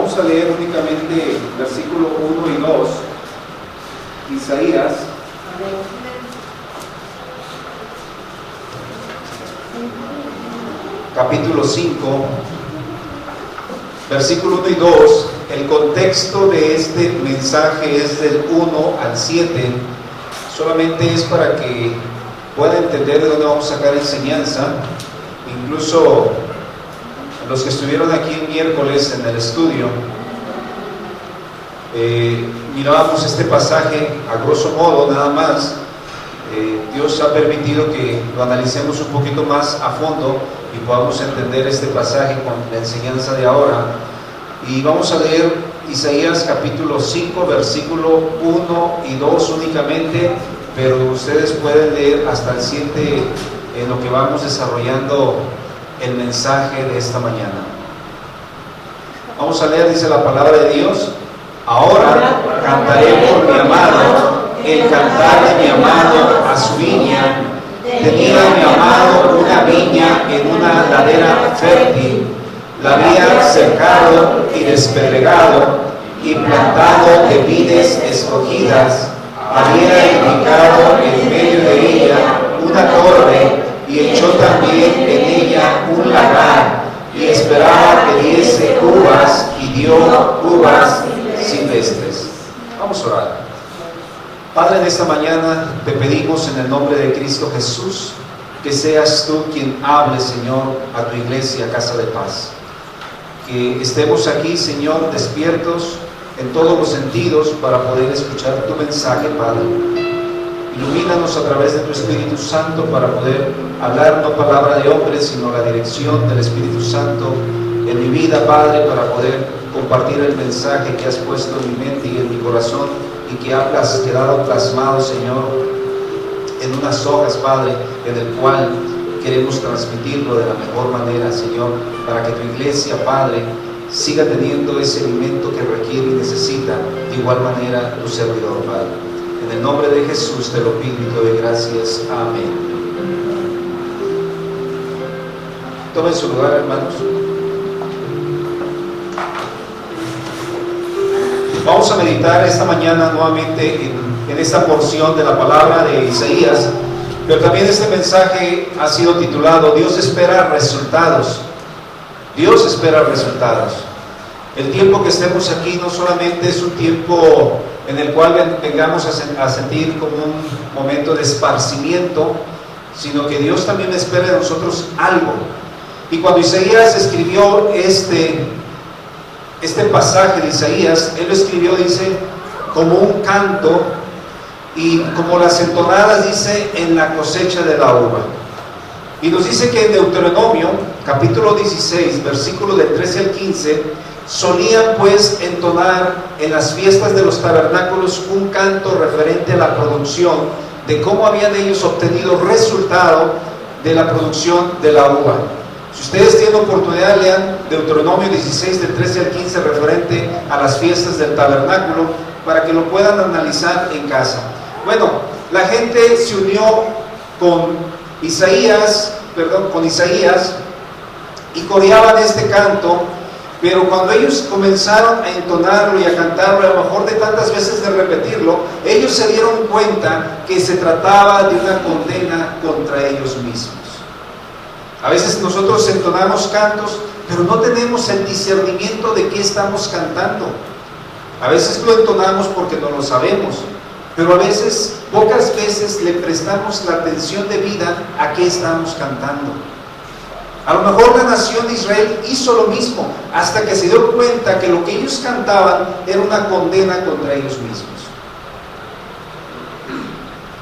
Vamos a leer únicamente versículo 1 y 2, Isaías. Capítulo 5, versículo 1 y 2. El contexto de este mensaje es del 1 al 7. Solamente es para que pueda entender de dónde vamos a sacar enseñanza. Incluso los que estuvieron aquí el miércoles en el estudio, mirábamos este pasaje a grosso modo nada más. Dios ha permitido que lo analicemos un poquito más a fondo y podamos entender este pasaje con la enseñanza de ahora. Y vamos a leer Isaías capítulo 5, versículo 1 y 2 únicamente, pero ustedes pueden leer hasta el 7 en lo que vamos desarrollando el mensaje de esta mañana. Vamos a leer, dice la palabra de Dios: ahora cantaré por mi amado, el cantar de mi amado a su viña. Tenía mi amado una viña en una ladera fértil, la había cercado y despedregado y plantado de vides escogidas, había edificado en medio de ella una torre y echó también en ella un lagar y esperaba que diese uvas y dio uvas silvestres. Vamos a orar. Padre, en esta mañana te pedimos en el nombre de Cristo Jesús que seas tú quien hable, Señor, a tu iglesia, Casa de Paz. Que estemos aquí, Señor, despiertos en todos los sentidos para poder escuchar tu mensaje, Padre. Ilumínanos a través de tu Espíritu Santo para poder hablar no palabra de hombre, sino la dirección del Espíritu Santo en mi vida, Padre, para poder compartir el mensaje que has puesto en mi mente y en mi corazón y que has quedado plasmado, Señor, en unas hojas, Padre, en el cual queremos transmitirlo de la mejor manera, Señor, para que tu iglesia, Padre, siga teniendo ese alimento que requiere y necesita, de igual manera tu servidor, Padre. En el nombre de Jesús te lo pido y te doy gracias. Amén. Tomen su lugar, hermanos. Vamos a meditar esta mañana nuevamente en esta porción de la palabra de Isaías, pero también este mensaje ha sido titulado Dios espera resultados. Dios espera resultados. El tiempo que estemos aquí no solamente es un tiempo en el cual vengamos a sentir como un momento de esparcimiento, sino que Dios también espera de nosotros algo. Y cuando Isaías escribió este pasaje de Isaías, él lo escribió, dice, como un canto y como las entonadas, dice, en la cosecha de la uva. Y nos dice que en Deuteronomio, capítulo 16, versículos del 13 al 15, solían pues entonar en las fiestas de los tabernáculos un canto referente a la producción, de cómo habían ellos obtenido resultado de la producción de la uva. Si ustedes tienen oportunidad, lean Deuteronomio 16, del 13 al 15, referente a las fiestas del tabernáculo, para que lo puedan analizar en casa. Bueno, la gente se unió con Isaías y coreaban este canto, pero cuando ellos comenzaron a entonarlo y a cantarlo, a lo mejor de tantas veces de repetirlo, ellos se dieron cuenta que se trataba de una condena contra ellos mismos. A veces nosotros entonamos cantos, pero no tenemos el discernimiento de qué estamos cantando. A veces lo entonamos porque no lo sabemos, pero a veces, pocas veces le prestamos la atención debida a qué estamos cantando. A lo mejor la nación de Israel hizo lo mismo, hasta que se dio cuenta que lo que ellos cantaban era una condena contra ellos mismos.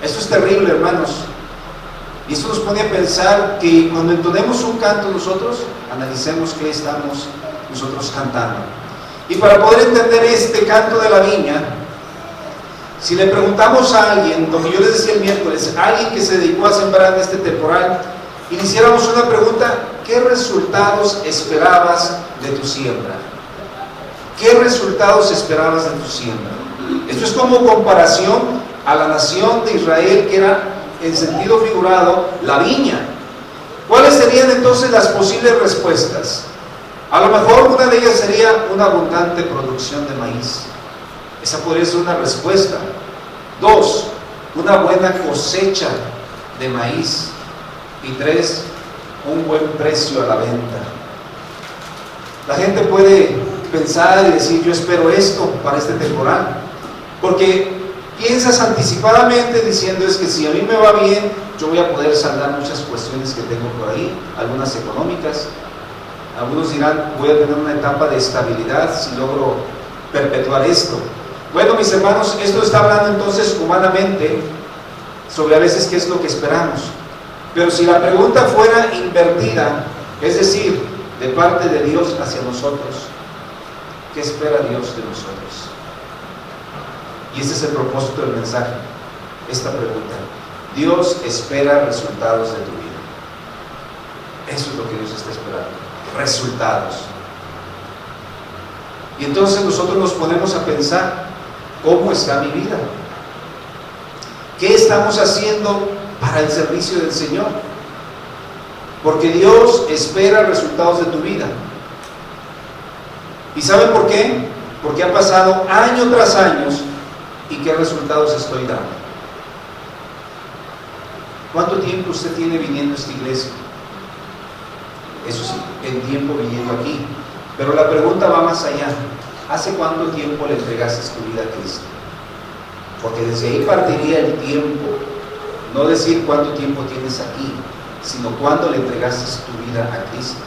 Esto es terrible, hermanos. Y esto nos pone a pensar que cuando entonemos un canto nosotros, analicemos qué estamos nosotros cantando. Y para poder entender este canto de la viña, si le preguntamos a alguien, lo que yo les decía el miércoles, a alguien que se dedicó a sembrar en este temporal, y le hiciéramos una pregunta: ¿qué resultados esperabas de tu siembra? ¿Qué resultados esperabas de tu siembra? Esto es como comparación a la nación de Israel, que era en sentido figurado la viña. ¿Cuáles serían entonces las posibles respuestas? A lo mejor una de ellas sería una abundante producción de maíz. Esa podría ser una respuesta. 2, una buena cosecha de maíz. Y 3, un buen precio a la venta. La gente puede pensar y decir, yo espero esto para este temporal, porque piensas anticipadamente diciendo, es que si a mí me va bien, yo voy a poder saldar muchas cuestiones que tengo por ahí, algunas económicas. Algunos dirán, voy a tener una etapa de estabilidad si logro perpetuar esto. Bueno, mis hermanos, esto está hablando entonces humanamente sobre a veces qué es lo que esperamos. Pero si la pregunta fuera invertida, es decir, de parte de Dios hacia nosotros, ¿qué espera Dios de nosotros? Y ese es el propósito del mensaje, esta pregunta. Dios espera resultados de tu vida. Eso es lo que Dios está esperando, resultados. Y entonces nosotros nos ponemos a pensar, ¿cómo está mi vida? ¿Qué estamos haciendo para el servicio del Señor? Porque Dios espera resultados de tu vida. ¿Y saben por qué? Porque ha pasado año tras año y qué resultados estoy dando. ¿Cuánto tiempo usted tiene viniendo a esta iglesia? Eso sí, en tiempo viniendo aquí. Pero la pregunta va más allá. ¿Hace cuánto tiempo le entregaste tu vida a Cristo? Porque desde ahí partiría el tiempo. No decir cuánto tiempo tienes aquí, sino cuándo le entregaste tu vida a Cristo.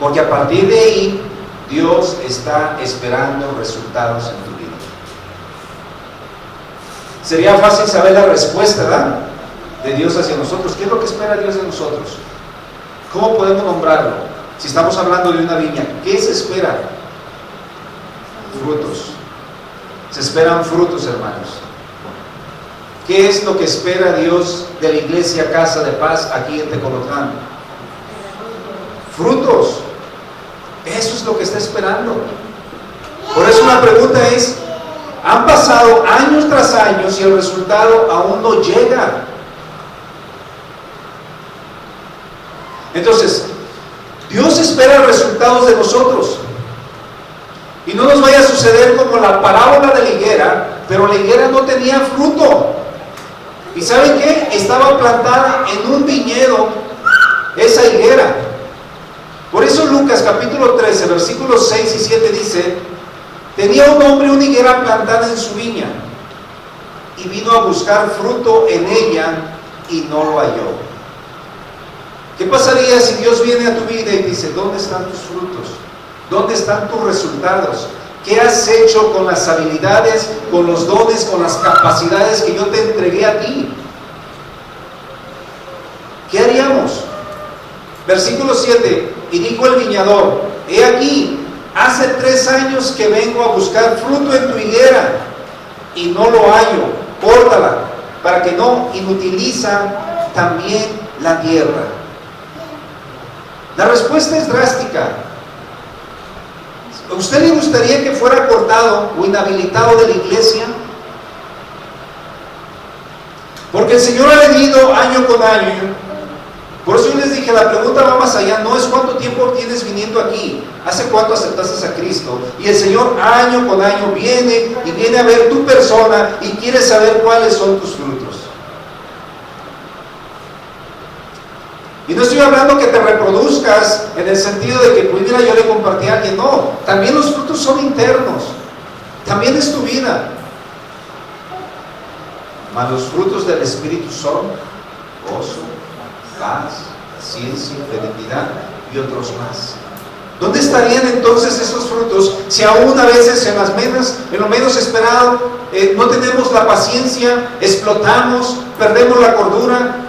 Porque a partir de ahí, Dios está esperando resultados en tu vida. Sería fácil saber la respuesta, ¿verdad?, de Dios hacia nosotros. ¿Qué es lo que espera Dios de nosotros? ¿Cómo podemos nombrarlo? Si estamos hablando de una viña, ¿qué se espera? Frutos. Se esperan frutos, hermanos. ¿Qué es lo que espera Dios de la iglesia Casa de Paz aquí en Tecolotlán? Frutos. Eso es lo que está esperando. Por eso la pregunta es, han pasado años tras años y el resultado aún no llega. Entonces, Dios espera resultados de nosotros. Y no nos vaya a suceder como la parábola de la higuera, pero la higuera no tenía fruto. ¿Y saben qué? Estaba plantada en un viñedo esa higuera. Por eso Lucas capítulo 13, versículos 6 y 7 dice, tenía un hombre una higuera plantada en su viña, y vino a buscar fruto en ella, y no lo halló. ¿Qué pasaría si Dios viene a tu vida y dice, ¿dónde están tus frutos? ¿Dónde están tus resultados? ¿Qué has hecho con las habilidades, con los dones, con las capacidades que yo te entregué a ti? ¿Qué haríamos? Versículo 7, y dijo el viñador, he aquí, hace 3 años que vengo a buscar fruto en tu higuera, y no lo hallo, córtala, para que no inutiliza también la tierra. La respuesta es drástica. ¿A usted le gustaría que fuera cortado o inhabilitado de la iglesia? Porque el Señor ha venido año con año. Por eso yo les dije, la pregunta va más allá. No es cuánto tiempo tienes viniendo aquí, hace cuánto aceptaste a Cristo. Y el Señor año con año viene y viene a ver tu persona y quiere saber cuáles son tus frutos. Y no estoy hablando que te reproduzcas en el sentido de que, pues mira, yo le compartí a alguien. No, también los frutos son internos. También es tu vida. Mas los frutos del Espíritu son gozo, paz, paciencia, benignidad y otros más. ¿Dónde estarían entonces esos frutos si aún a veces en lo menos esperado no tenemos la paciencia, explotamos, perdemos la cordura?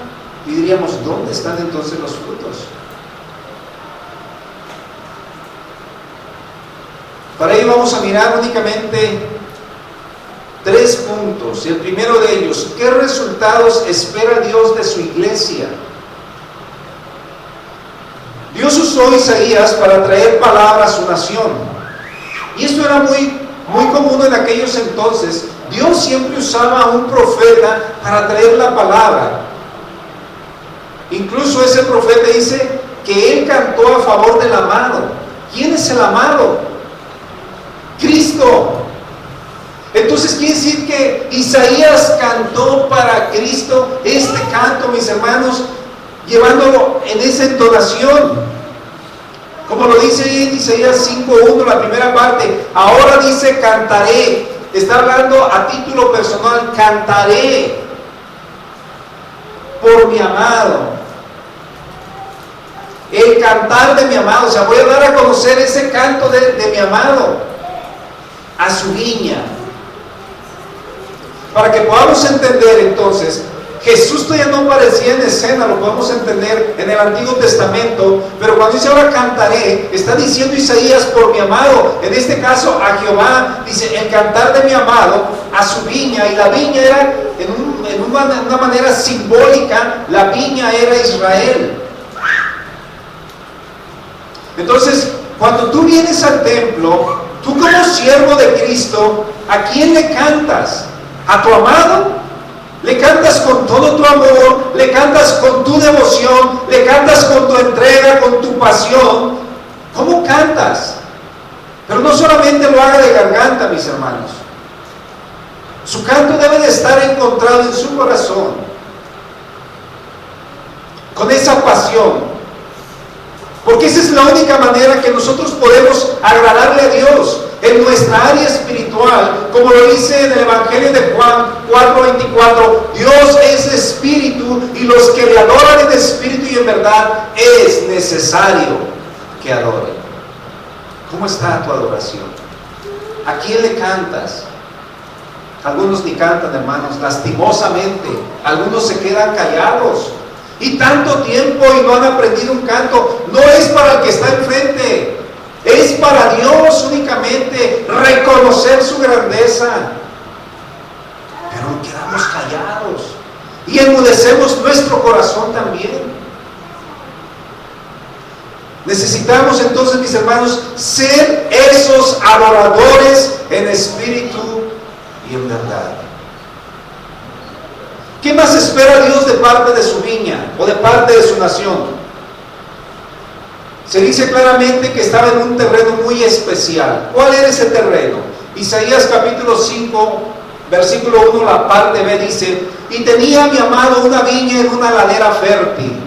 Y diríamos, ¿dónde están entonces los frutos? Para ello vamos a mirar únicamente 3 puntos. Y el primero de ellos, ¿qué resultados espera Dios de su iglesia? Dios usó a Isaías para traer palabra a su nación. Y esto era muy común en aquellos entonces. Dios siempre usaba a un profeta para traer la palabra. Incluso ese profeta dice que él cantó a favor del amado. ¿Quién es el amado? Cristo. Entonces quiere decir que Isaías cantó para Cristo este canto, mis hermanos, llevándolo en esa entonación. Como lo dice ahí en Isaías 5:1, la primera parte. Ahora dice cantaré. Está hablando a título personal, cantaré por mi amado. El cantar de mi amado, o sea, voy a dar a conocer ese canto de mi amado a su viña. Para que podamos entender entonces, Jesús todavía no aparecía en escena, lo podemos entender en el Antiguo Testamento, pero cuando dice ahora cantaré, está diciendo Isaías por mi amado, en este caso a Jehová, dice el cantar de mi amado a su viña, y la viña era en una manera simbólica, la viña era Israel. Entonces, cuando tú vienes al templo, tú como siervo de Cristo, ¿a quién le cantas? ¿A tu amado? Le cantas con todo tu amor, le cantas con tu devoción, le cantas con tu entrega, con tu pasión. ¿Cómo cantas? Pero no solamente lo haga de garganta, mis hermanos. Su canto debe de estar encontrado en su corazón, con esa pasión. Porque esa es la única manera que nosotros podemos agradarle a Dios en nuestra área espiritual, como lo dice en el Evangelio de Juan 4:24, Dios es espíritu y los que le adoran en espíritu y en verdad es necesario que adoren. ¿Cómo está tu adoración? ¿A quién le cantas? Algunos ni cantan, hermanos, lastimosamente. Algunos se quedan callados. Y tanto tiempo y no han aprendido un canto. No es para el que está enfrente, es para Dios únicamente, reconocer su grandeza. Pero quedamos callados y enmudecemos nuestro corazón también. Necesitamos entonces, mis hermanos, ser esos adoradores en espíritu y en verdad. ¿Qué más espera Dios de parte de su viña o de parte de su nación? Se dice claramente que estaba en un terreno muy especial. ¿Cuál era ese terreno? Isaías capítulo 5, versículo 1, la parte B dice: y tenía mi amado una viña en una ladera fértil.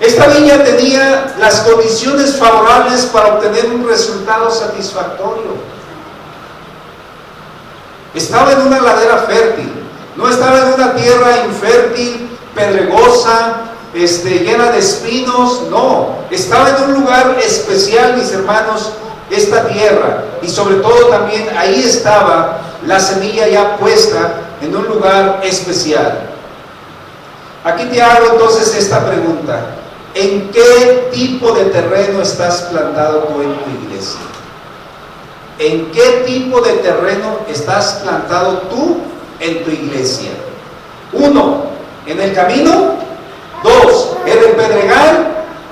Esta viña tenía las condiciones favorables para obtener un resultado satisfactorio. Estaba en una ladera fértil. No estaba en una tierra infértil, pedregosa, llena de espinos. No, estaba en un lugar especial, mis hermanos, esta tierra. Y sobre todo también ahí estaba la semilla ya puesta en un lugar especial. Aquí te hago entonces esta pregunta: ¿en qué tipo de terreno estás plantado tú en tu iglesia? ¿En qué tipo de terreno estás plantado tú en tu iglesia? 1, en el camino. 2, en el pedregal.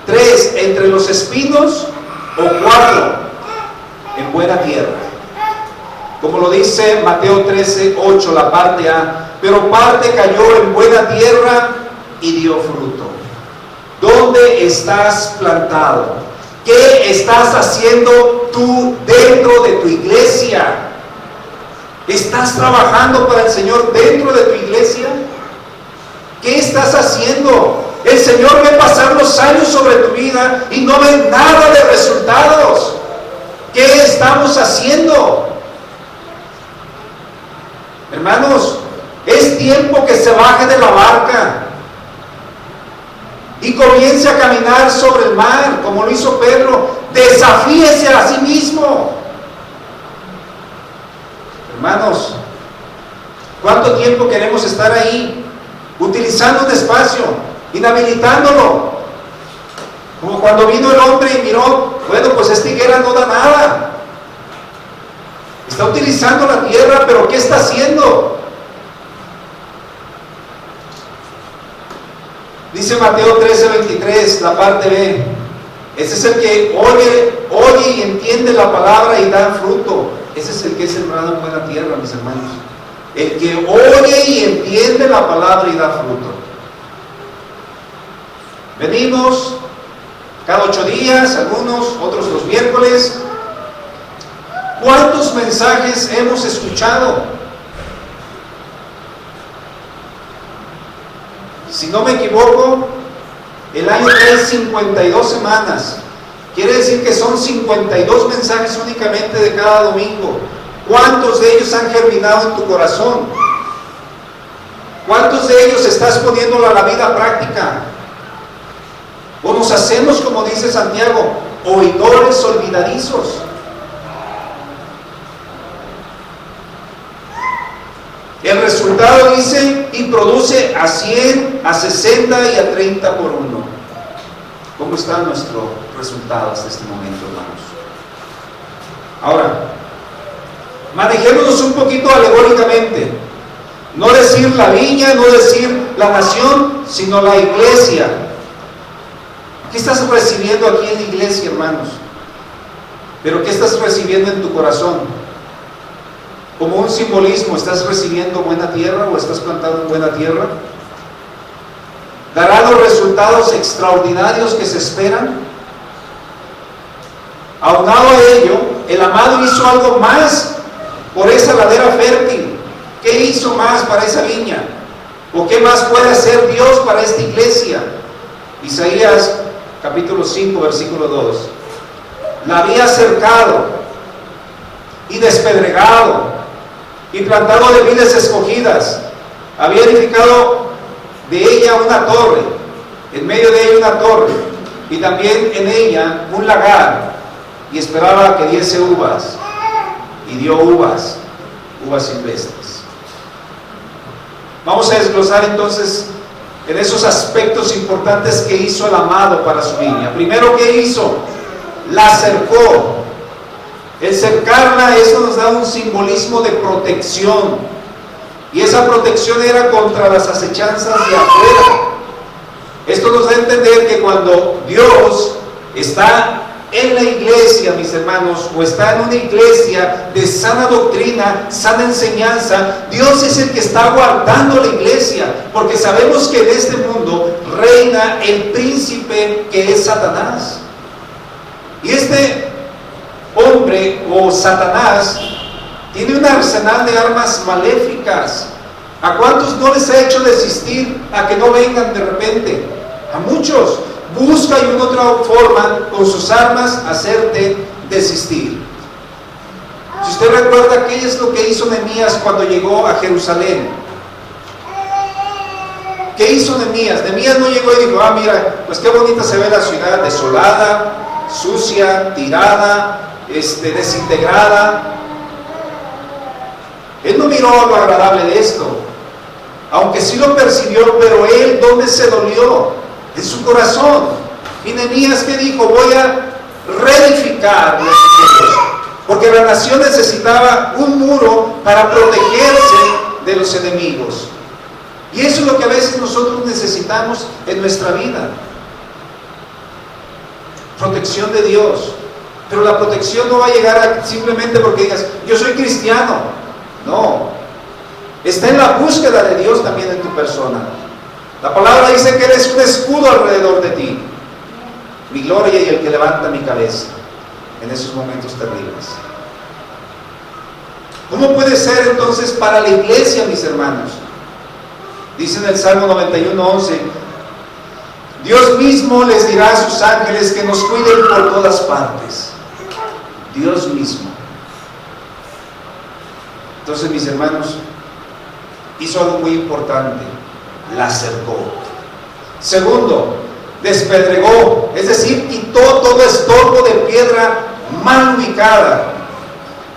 3, entre los espinos. O 4, en buena tierra. Como lo dice Mateo 13:8, la parte A. Pero parte cayó en buena tierra y dio fruto. ¿Dónde estás plantado? ¿Qué estás haciendo tú dentro de tu iglesia? ¿Estás trabajando para el Señor dentro de tu iglesia? ¿Qué estás haciendo? El Señor ve pasar los años sobre tu vida y no ve nada de resultados. ¿Qué estamos haciendo? Hermanos, es tiempo que se baje de la barca y comience a caminar sobre el mar, como lo hizo Pedro. Desafíese a sí mismo. Hermanos, ¿cuánto tiempo queremos estar ahí, utilizando un espacio, inhabilitándolo? Como cuando vino el hombre y miró, bueno, pues esta higuera no da nada. Está utilizando la tierra, pero ¿qué está haciendo? Dice Mateo 13:23, la parte B. Ese es el que oye y entiende la palabra y da fruto. Ese es el que es sembrado en buena tierra, mis hermanos. El que oye y entiende la palabra y da fruto. Venimos, cada 8 días, algunos, otros los miércoles. ¿Cuántos mensajes hemos escuchado? Si no me equivoco, el año trae 52 semanas. Quiere decir que son 52 mensajes únicamente de cada domingo. ¿Cuántos de ellos han germinado en tu corazón? ¿Cuántos de ellos estás poniendo a la vida práctica? ¿O nos hacemos, como dice Santiago, oidores olvidadizos? El resultado dice, y produce a 100, a 60 y a 30 por uno. ¿Cómo está nuestro resultado hasta este momento, hermanos? Ahora, manejémonos un poquito alegóricamente. No decir la viña, no decir la nación, sino la iglesia. ¿Qué estás recibiendo aquí en la iglesia, hermanos? ¿Pero qué estás recibiendo en tu corazón? Como un simbolismo, ¿estás recibiendo buena tierra o estás plantado en buena tierra? ¿Dará los resultados extraordinarios que se esperan? Aunado a ello, el amado hizo algo más por esa ladera fértil. ¿Qué hizo más para esa viña? ¿O qué más puede hacer Dios para esta iglesia? Isaías capítulo 5, versículo 2. La había cercado y despedregado y plantado de vides escogidas. Había edificado de ella una torre, en medio de ella una torre, y también en ella un lagar, y esperaba que diese uvas, y dio uvas silvestres. Vamos a desglosar entonces en esos aspectos importantes que hizo el amado para su viña. Primero, ¿qué hizo? La cercó. El cercarla, eso nos da un simbolismo de protección, y esa protección era contra las acechanzas de afuera. Esto nos da a entender que cuando Dios está en la iglesia, mis hermanos, o está en una iglesia de sana doctrina, sana enseñanza, Dios es el que está guardando la iglesia, porque sabemos que en este mundo reina el príncipe que es Satanás. Y este hombre o Satanás tiene un arsenal de armas maléficas. ¿A cuántos no les ha hecho desistir a que no vengan de repente? A muchos. Busca y una otra forma con sus armas hacerte desistir. Si usted recuerda, ¿qué es lo que hizo Nehemías cuando llegó a Jerusalén? ¿Qué hizo Nehemías? Nehemías no llegó y dijo, mira, pues qué bonita se ve la ciudad, desolada, sucia, tirada, desintegrada. Él no miró lo agradable de esto, aunque sí lo percibió, pero él, ¿dónde se dolió? En su corazón. Y Nehemías, ¿qué dijo? Voy a reedificar los muros, porque la nación necesitaba un muro para protegerse de los enemigos. Y eso es lo que a veces nosotros necesitamos en nuestra vida. Protección de Dios. Pero la protección no va a llegar simplemente porque digas, yo soy cristiano. No. Está en la búsqueda de Dios también en tu persona. La palabra dice que eres un escudo alrededor de ti, mi gloria y el que levanta mi cabeza en esos momentos terribles. ¿Cómo puede ser entonces para la iglesia, mis hermanos? Dice en el Salmo 91:11, Dios mismo les dirá a sus ángeles que nos cuiden por todas partes. Dios mismo. Entonces, mis hermanos, hizo algo muy importante. La cercó. Segundo, despedregó, es decir, quitó todo estorbo de piedra mal ubicada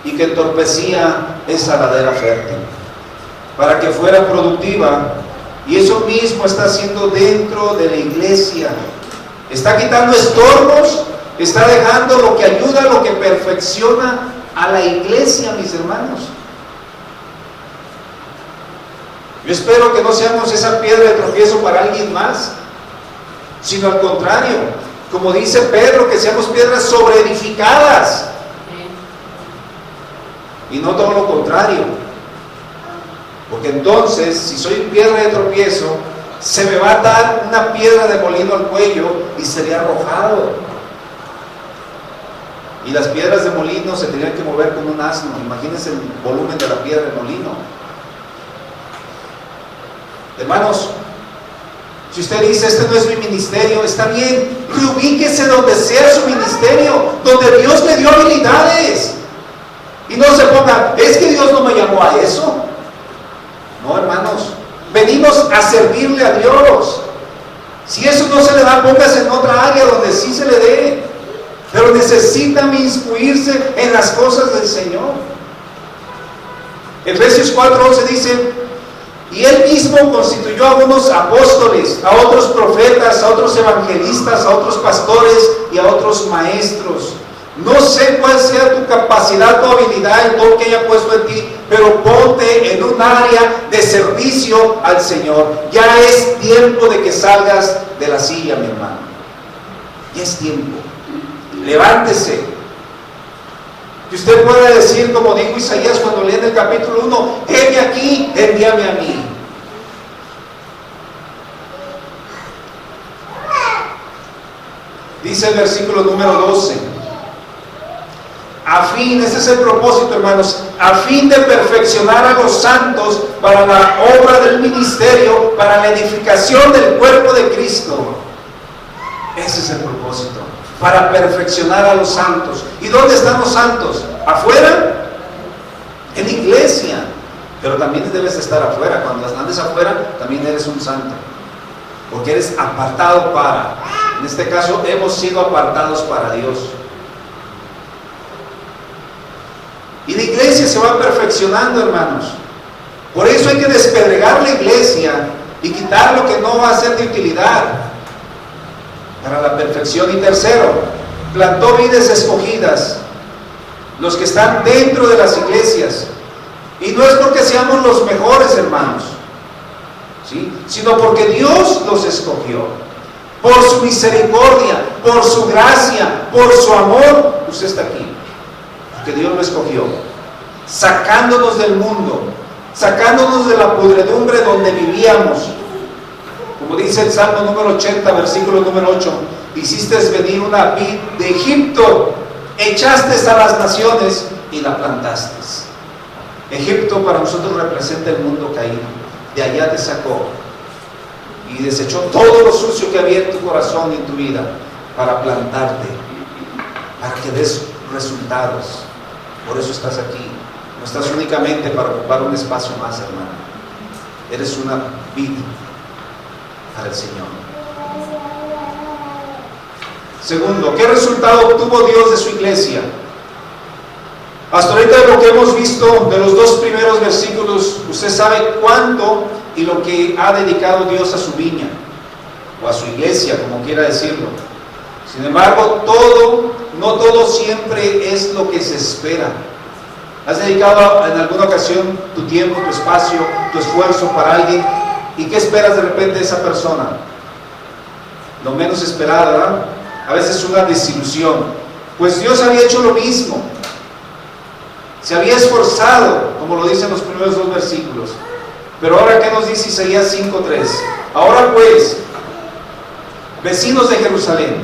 y que entorpecía esa ladera fértil, para que fuera productiva. Y eso mismo está haciendo dentro de la iglesia. Está quitando estorbos, está dejando lo que ayuda, lo que perfecciona a la iglesia, mis hermanos. Yo espero que no seamos esa piedra de tropiezo para alguien más, sino al contrario, como dice Pedro, que seamos piedras sobreedificadas, y no todo lo contrario. Porque entonces, si soy piedra de tropiezo, se me va a atar una piedra de molino al cuello y sería arrojado. Y las piedras de molino se tenían que mover con un asno. Imagínense el volumen de la piedra de molino. Hermanos, si usted dice, este no es mi ministerio, está bien, ubíquese donde sea su ministerio, donde Dios le dio habilidades. Y no se ponga, es que Dios no me llamó a eso. No, hermanos, venimos a servirle a Dios. Si eso no se le da, póngase en otra área donde sí se le dé. Pero necesita inmiscuirse en las cosas del Señor. Efesios 4:11 dice, y Él mismo constituyó a unos apóstoles, a otros profetas, a otros evangelistas, a otros pastores y a otros maestros. No sé cuál sea tu capacidad, tu habilidad, el don que haya puesto en ti, pero ponte en un área de servicio al Señor. Ya es tiempo de que salgas de la silla, mi hermano. Ya es tiempo. Levántese. Que usted pueda decir, como dijo Isaías cuando lee en el capítulo 1, heme aquí, envíame a mí. Dice el versículo número 12, a fin, ese es el propósito, hermanos, a fin de perfeccionar a los santos para la obra del ministerio, para la edificación del cuerpo de Cristo. Ese es el propósito, para perfeccionar a los santos. ¿Y dónde están los santos? ¿Afuera? En la iglesia. Pero también debes estar afuera. Cuando andes afuera, también eres un santo, porque eres apartado para. En este caso, hemos sido apartados para Dios. Y la iglesia se va perfeccionando, hermanos. Por eso hay que despedregar la iglesia y quitar lo que no va a ser de utilidad para la perfección. Y tercero, plantó vides escogidas, los que están dentro de las iglesias. Y no es porque seamos los mejores, hermanos, ¿sí?, sino porque Dios los escogió. Por su misericordia, por su gracia, por su amor, usted está aquí. Que Dios lo escogió, sacándonos del mundo, sacándonos de la pudredumbre donde vivíamos. Como dice el Salmo número 80, versículo número 8, hiciste venir una vid de Egipto, echaste a las naciones y la plantaste. Egipto para nosotros representa el mundo caído. De allá te sacó y desechó todo lo sucio que había en tu corazón y en tu vida para plantarte, para que des resultados. Por eso estás aquí. No estás únicamente para ocupar un espacio más, hermano. Eres una vid para el Señor. Segundo, ¿qué resultado obtuvo Dios de su iglesia? Hasta ahorita de lo que hemos visto de los dos primeros versículos, usted sabe cuánto y lo que ha dedicado Dios a su viña, o a su iglesia, como quiera decirlo. Sin embargo, no todo siempre es lo que se espera. Has dedicado en alguna ocasión tu tiempo, tu espacio, tu esfuerzo para alguien, ¿y qué esperas de repente de esa persona? Lo menos esperado, ¿verdad? A veces una desilusión. Pues Dios había hecho lo mismo. Se había esforzado, como lo dicen los primeros dos versículos. Pero ahora, ¿qué nos dice Isaías 5:3? Ahora pues, vecinos de Jerusalén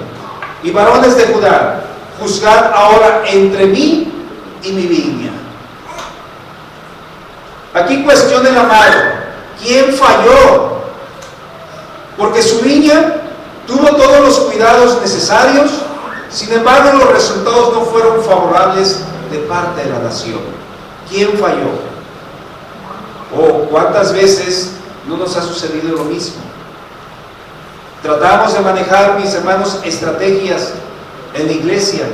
y varones de Judá, juzgad ahora entre mí y mi viña. Aquí cuestiona el amado, ¿quién falló? Porque su viña tuvo todos los cuidados necesarios, sin embargo los resultados no fueron favorables de parte de la nación. ¿Quién falló? ¿Cuántas veces no nos ha sucedido lo mismo? Tratamos de manejar, mis hermanos, estrategias en la iglesia.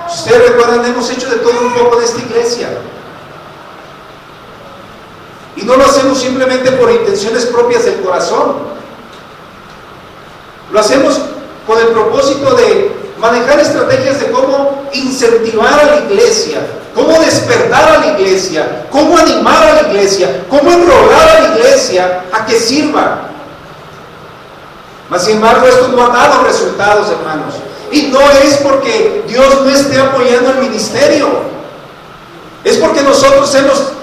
Si ustedes recuerdan, hemos hecho de todo un poco de esta iglesia. Y no lo hacemos simplemente por intenciones propias del corazón. Lo hacemos con el propósito de manejar estrategias de cómo incentivar a la iglesia, cómo despertar a la iglesia, cómo animar a la iglesia, cómo enrolar a la iglesia a que sirva. Mas sin embargo, esto no ha dado resultados, hermanos. Y no es porque Dios no esté apoyando el ministerio. Es porque nosotros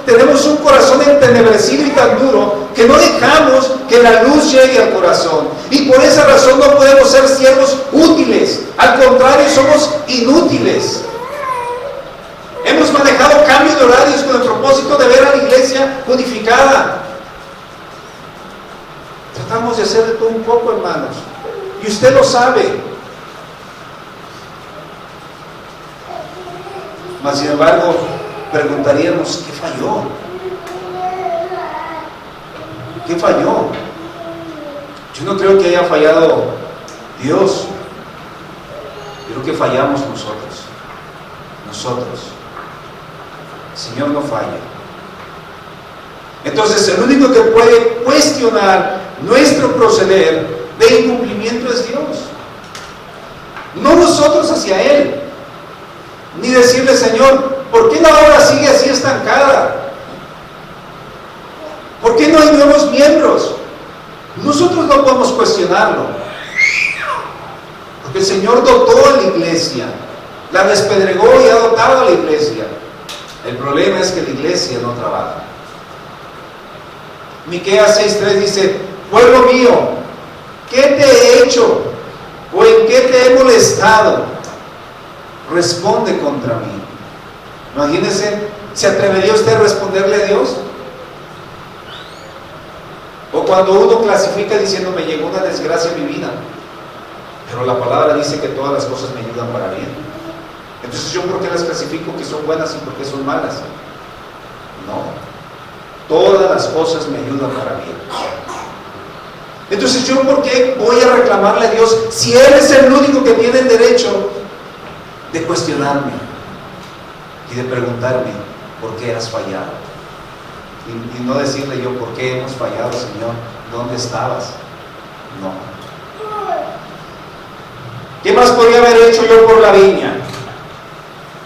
tenemos un corazón entenebrecido y tan duro que no dejamos que la luz llegue al corazón. Y por esa razón no podemos ser siervos útiles. Al contrario, somos inútiles. Hemos manejado cambio de horarios con el propósito de ver a la iglesia unificada. Tratamos de hacer de todo un poco, hermanos. Y usted lo sabe. Mas, sin embargo, preguntaríamos, ¿qué falló? ¿Qué falló? Yo no creo que haya fallado Dios. Creo que fallamos nosotros. Nosotros. El Señor no falla. Entonces, el único que puede cuestionar nuestro proceder de incumplimiento es Dios. No nosotros hacia Él. Ni decirle, Señor, ¿por qué la obra sigue así estancada? ¿Por qué no hay nuevos miembros? Nosotros no podemos cuestionarlo. Porque el Señor dotó a la iglesia, la despedregó y ha dotado a la iglesia. El problema es que la iglesia no trabaja. Miqueas 6:3 dice, pueblo mío, ¿qué te he hecho? ¿O en qué te he molestado? Responde contra mí. Imagínense, ¿se atrevería usted a responderle a Dios? O cuando uno clasifica diciendo, me llegó una desgracia en mi vida, pero la palabra dice que todas las cosas me ayudan para bien. Entonces, ¿yo por qué las clasifico que son buenas y por qué son malas? No, todas las cosas me ayudan para bien. Entonces, ¿yo por qué voy a reclamarle a Dios si Él es el único que tiene el derecho de cuestionarme y de preguntarme por qué has fallado? Y no decirle yo por qué hemos fallado, Señor, ¿dónde estabas? No. ¿Qué más podría haber hecho yo por la viña?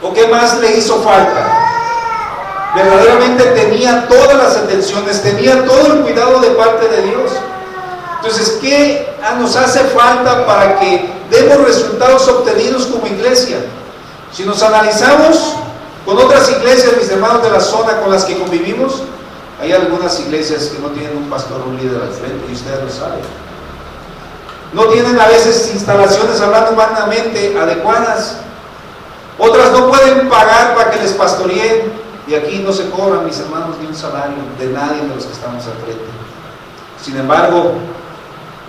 ¿O qué más le hizo falta? Verdaderamente tenía todas las atenciones, tenía todo el cuidado de parte de Dios. Entonces, ¿qué nos hace falta para que demos resultados obtenidos como iglesia? Si nos analizamos con otras iglesias, mis hermanos de la zona con las que convivimos, hay algunas iglesias que no tienen un pastor o un líder al frente, y ustedes lo saben. No tienen a veces instalaciones, hablando humanamente, adecuadas. Otras no pueden pagar para que les pastoreen, y aquí no se cobran, mis hermanos, ni un salario de nadie de los que estamos al frente. Sin embargo,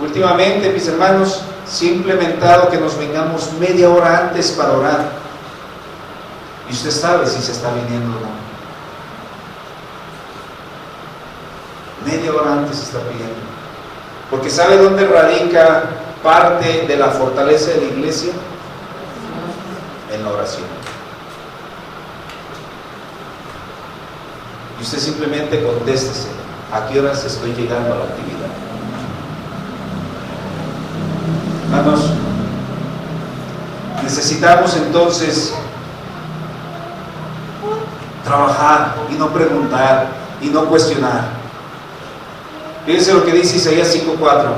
últimamente, mis hermanos, se ha implementado que nos vengamos media hora antes para orar. Y usted sabe si se está viniendo o no. Media hora antes se está pidiendo. Porque ¿sabe dónde radica parte de la fortaleza de la iglesia? En la oración. Y usted simplemente contéstese, ¿a qué horas estoy llegando a la actividad? Hermanos, necesitamos entonces trabajar y no preguntar y no cuestionar. Fíjense lo que dice Isaías 5:4.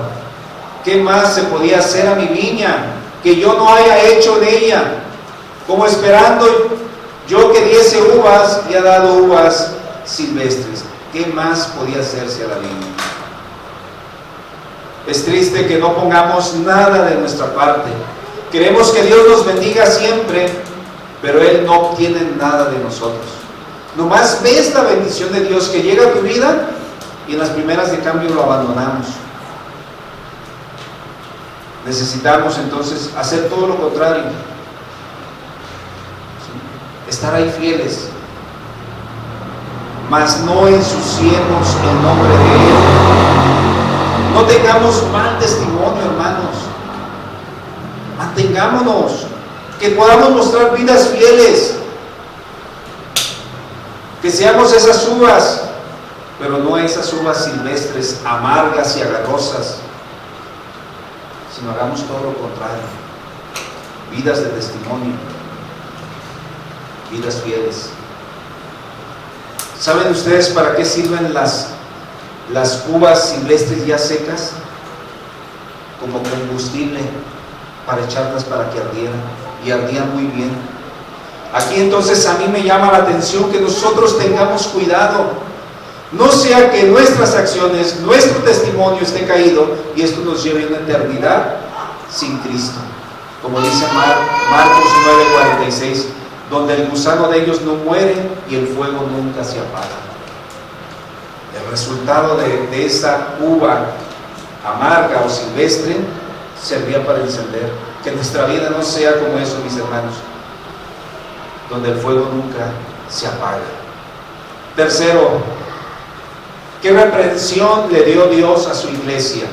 ¿Qué más se podía hacer a mi viña que yo no haya hecho en ella? Como esperando yo que diese uvas, y ha dado uvas silvestres. ¿Qué más podía hacerse a la viña? Es triste que no pongamos nada de nuestra parte. Queremos que Dios nos bendiga siempre, pero Él no obtiene nada de nosotros. Nomás ves la bendición de Dios que llega a tu vida y en las primeras de cambio lo abandonamos. Necesitamos entonces hacer todo lo contrario. Estar ahí fieles, mas no ensuciemos el nombre de Él. No tengamos mal testimonio, hermanos. Mantengámonos, que podamos mostrar vidas fieles, que seamos esas uvas, pero no esas uvas silvestres, amargas y agarrosas, sino hagamos todo lo contrario. Vidas de testimonio, vidas fieles. ¿Saben ustedes para qué sirven las uvas silvestres ya secas? Como combustible para echarlas para que ardieran, y ardían muy bien. Aquí entonces a mí me llama la atención que nosotros tengamos cuidado, no sea que nuestras acciones, nuestro testimonio esté caído y esto nos lleve a una eternidad sin Cristo, como dice Marcos 9:46, donde el gusano de ellos no muere y el fuego nunca se apaga. El resultado de esa uva amarga o silvestre servía para encender. Que nuestra vida no sea como eso, mis hermanos, donde el fuego nunca se apaga. Tercero, ¿qué reprensión le dio Dios a su iglesia?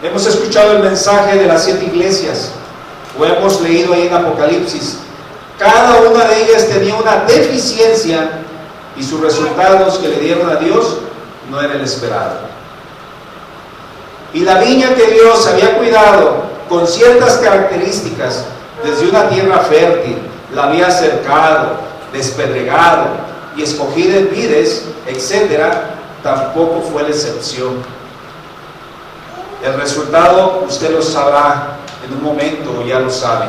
Hemos escuchado el mensaje de las 7 iglesias, o hemos leído ahí en Apocalipsis. Cada una de ellas tenía una deficiencia y sus resultados que le dieron a Dios no era el esperado. Y la viña que Dios había cuidado con ciertas características, desde una tierra fértil, la había cercado, despedregado y escogida en vides, etcétera, tampoco fue la excepción. El resultado usted lo sabrá en un momento, o ya lo sabe.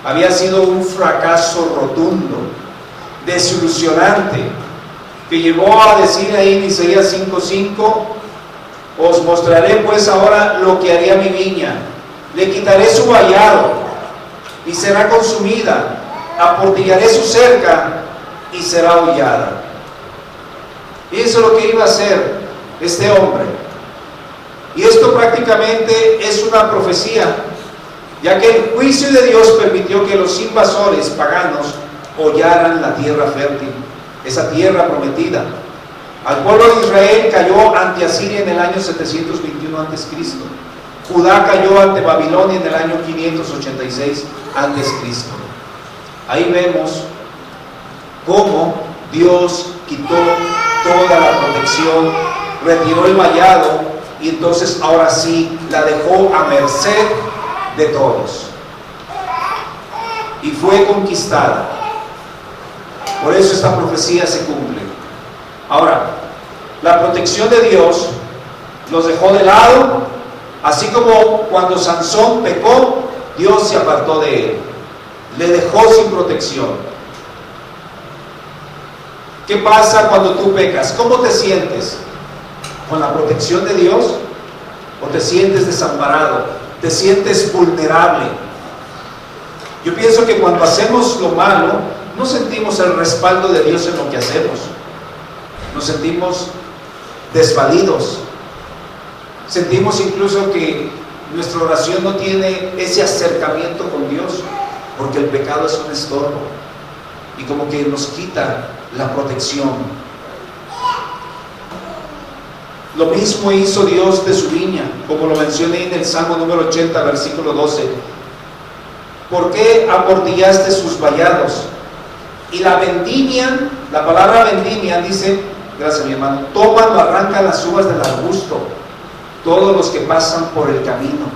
Había sido un fracaso rotundo, desilusionante, que llegó a decir ahí en Isaías 5:5: os mostraré pues ahora lo que haría mi viña, le quitaré su vallado y será consumida, aportillaré su cerca y será hollada. Y eso es lo que iba a hacer este hombre. Y esto prácticamente es una profecía, ya que el juicio de Dios permitió que los invasores paganos hollaran la tierra fértil, esa tierra prometida. Al pueblo de Israel cayó ante Asiria en el año 721 a.C. Judá cayó ante Babilonia en el año 586 a.C. Ahí vemos cómo Dios quitó toda la protección, retiró el vallado y entonces ahora sí la dejó a merced de todos. Y fue conquistada. Por eso esta profecía se cumple. Ahora, la protección de Dios los dejó de lado, así como cuando Sansón pecó, Dios se apartó de él, le dejó sin protección. ¿Qué pasa cuando tú pecas? ¿Cómo te sientes? ¿Con la protección de Dios? ¿O te sientes desamparado? ¿Te sientes vulnerable? Yo pienso que cuando hacemos lo malo, no sentimos el respaldo de Dios en lo que hacemos. Nos sentimos desvalidos. Sentimos incluso que nuestra oración no tiene ese acercamiento con Dios, porque el pecado es un estorbo y como que nos quita la protección. Lo mismo hizo Dios de su viña, como lo mencioné en el Salmo número 80, versículo 12. ¿Por qué aportillaste sus vallados? Y la vendimia, la palabra vendimia dice, gracias mi hermano, toman o arrancan las uvas del arbusto, todos los que pasan por el camino.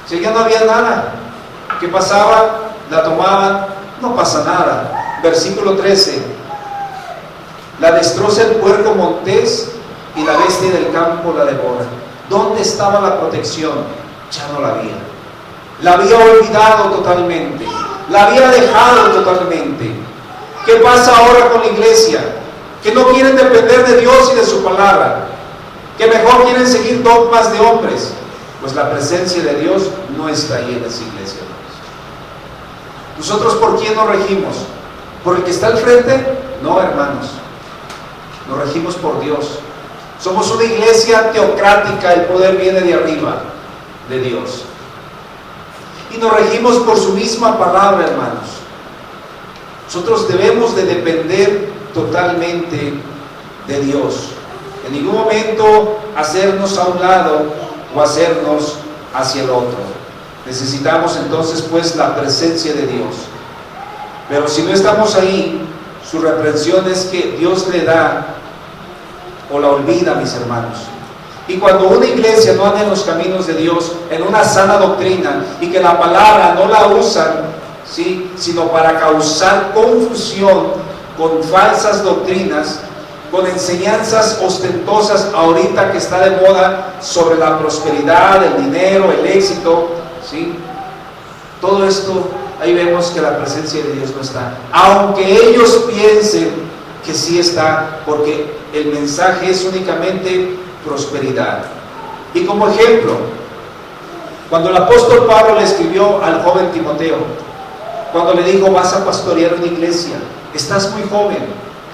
Si ya no había nada, ¿qué pasaba? La tomaban, no pasa nada. Versículo 13, la destroza el puerco montés y la bestia del campo la devora. ¿Dónde estaba la protección? Ya no la había. La había olvidado totalmente, la había dejado totalmente. ¿Qué pasa ahora con la iglesia? Que no quieren depender de Dios y de su palabra, que mejor quieren seguir dogmas de hombres. Pues la presencia de Dios no está ahí en esa iglesia. ¿Nosotros por quién nos regimos? ¿Por el que está al frente? No, hermanos, nos regimos por Dios. Somos una iglesia teocrática, el poder viene de arriba, de Dios. Y nos regimos por su misma palabra, hermanos. Nosotros debemos de depender totalmente de Dios. En ningún momento hacernos a un lado o hacernos hacia el otro. Necesitamos entonces pues la presencia de Dios. Pero si no estamos ahí, su reprensión es que Dios le da o la olvida, mis hermanos. Y cuando una iglesia no anda en los caminos de Dios, en una sana doctrina, y que la palabra no la usan, ¿sí?, sino para causar confusión con falsas doctrinas, con enseñanzas ostentosas ahorita que está de moda sobre la prosperidad, el dinero, el éxito, ¿sí?, Todo esto, ahí vemos que la presencia de Dios no está. Aunque ellos piensen que sí está, porque el mensaje es únicamente prosperidad. Y como ejemplo, cuando el apóstol Pablo le escribió al joven Timoteo, cuando le dijo, vas a pastorear una iglesia, estás muy joven,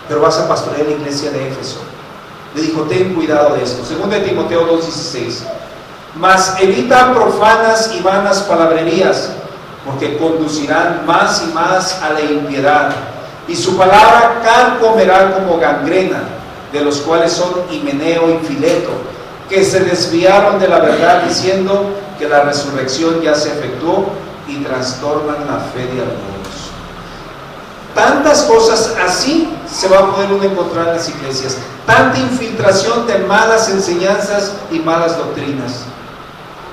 pero vas a pastorear la iglesia de Éfeso. Le dijo, ten cuidado de esto. Segundo de Timoteo 2:16. Mas evita profanas y vanas palabrerías, porque conducirán más y más a la impiedad, y su palabra carcomerá como gangrena, de los cuales son Himeneo y Fileto, que se desviaron de la verdad diciendo que la resurrección ya se efectuó, y trastornan la fe de algunos. Tantas cosas así se va a poder uno encontrar en las iglesias, tanta infiltración de malas enseñanzas y malas doctrinas.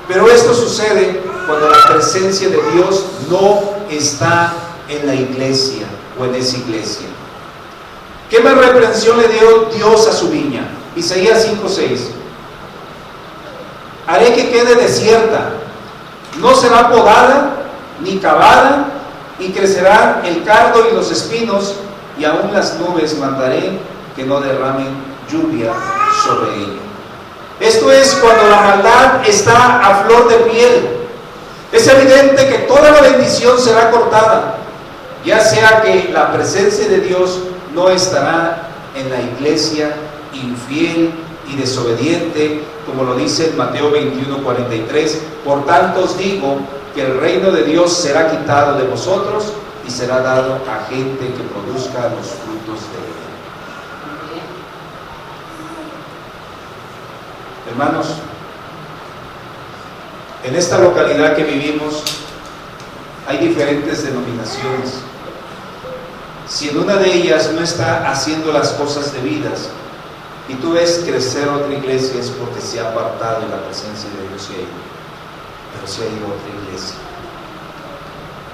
Pero esto sucede cuando la presencia de Dios no está en la iglesia o en esa iglesia. ¿Qué más reprensión le dio Dios a su viña? Isaías 5:6. Haré que quede desierta, no será podada ni cavada, y crecerán el cardo y los espinos, y aún las nubes mandaré que no derramen lluvia sobre ella. Esto es cuando la maldad está a flor de piel. Es evidente que toda la bendición será cortada, ya sea que la presencia de Dios no estará en la iglesia infiel y desobediente, como lo dice en Mateo 21:43. Por tanto os digo que el reino de Dios será quitado de vosotros y será dado a gente que produzca los frutos de él. Hermanos, en esta localidad que vivimos hay diferentes denominaciones. Si en una de ellas no está haciendo las cosas debidas y tú ves crecer otra iglesia, es porque se ha apartado de la presencia de Dios y ha ido. Pero se ha ido a otra iglesia.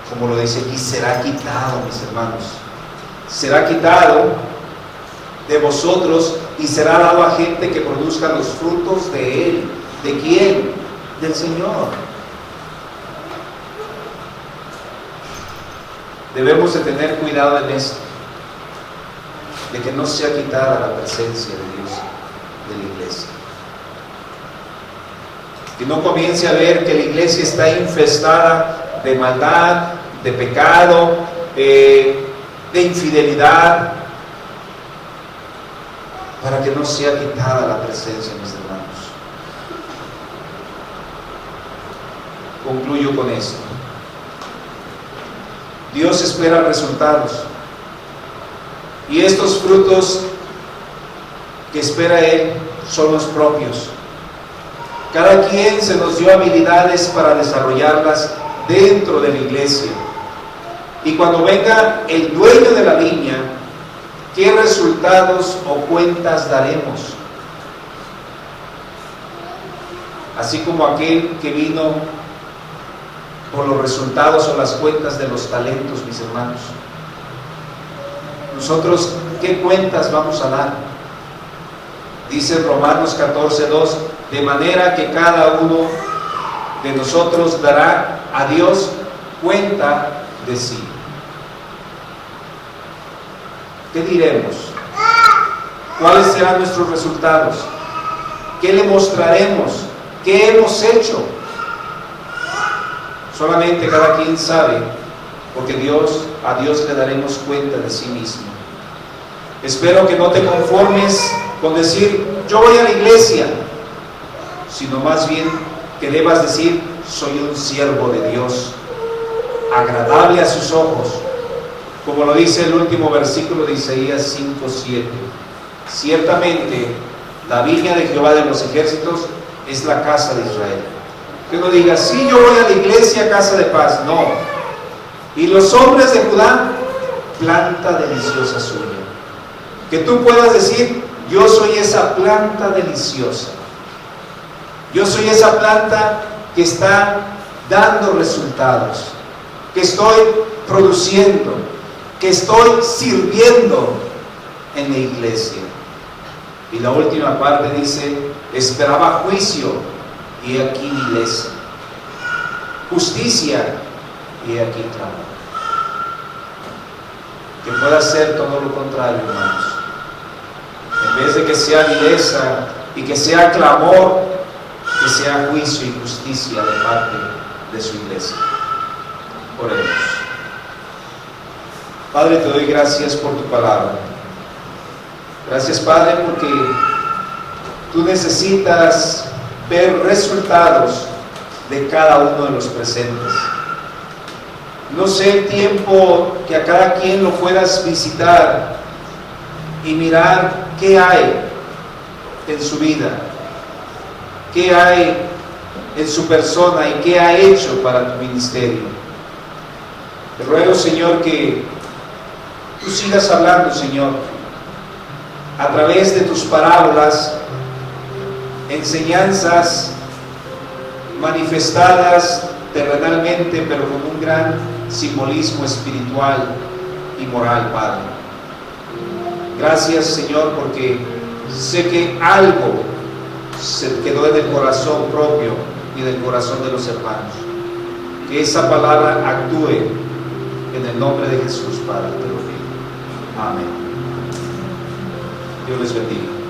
Como lo dice aquí, será quitado, mis hermanos. Será quitado de vosotros y será dado a gente que produzca los frutos de Él. ¿De quién? Del Señor. Debemos de tener cuidado en esto, de que no sea quitada la presencia de Dios de la iglesia. Que no comience a ver que la iglesia está infestada de maldad, de pecado, de infidelidad, para que no sea quitada la presencia, mis hermanos. Concluyo con esto. Dios espera resultados, y estos frutos que espera Él son los propios. Cada quien se nos dio habilidades para desarrollarlas dentro de la iglesia, y cuando venga el dueño de la viña, ¿qué resultados o cuentas daremos? Así como aquel que vino por los resultados o las cuentas de los talentos, mis hermanos. Nosotros, ¿qué cuentas vamos a dar? Dice Romanos 14:2, de manera que cada uno de nosotros dará a Dios cuenta de sí. ¿Qué diremos? ¿Cuáles serán nuestros resultados? ¿Qué le mostraremos? ¿Qué hemos hecho? Solamente cada quien sabe, porque a Dios le daremos cuenta de sí mismo. Espero que no te conformes con decir, yo voy a la iglesia, sino más bien que debas decir, soy un siervo de Dios, agradable a sus ojos, como lo dice el último versículo de Isaías 5:7. Ciertamente, la viña de Jehová de los ejércitos es la casa de Israel. Que uno diga, sí, yo voy a la iglesia, casa de paz. No. Y los hombres de Judá, planta deliciosa suya. Que tú puedas decir, yo soy esa planta deliciosa. Yo soy esa planta que está dando resultados, que estoy produciendo, que estoy sirviendo en la iglesia. Y la última parte dice, esperaba juicio, y aquí vileza. Justicia, y he aquí clamo. Que pueda ser todo lo contrario, hermanos. En vez de que sea vileza y que sea clamor, que sea juicio y justicia de parte de su iglesia. Oremos. Padre, te doy gracias por tu palabra. Gracias, Padre, porque tú necesitas ver resultados de cada uno de los presentes. No sé el tiempo que a cada quien lo puedas visitar y mirar qué hay en su vida, qué hay en su persona y qué ha hecho para tu ministerio. Te ruego, Señor, que tú sigas hablando, Señor, a través de tus parábolas, enseñanzas manifestadas terrenalmente, pero con un gran simbolismo espiritual y moral, Padre. Gracias, Señor, porque sé que algo se quedó en el corazón propio y del corazón de los hermanos. Que esa palabra actúe en el nombre de Jesús, Padre, te lo pido. Amén. Dios les bendiga.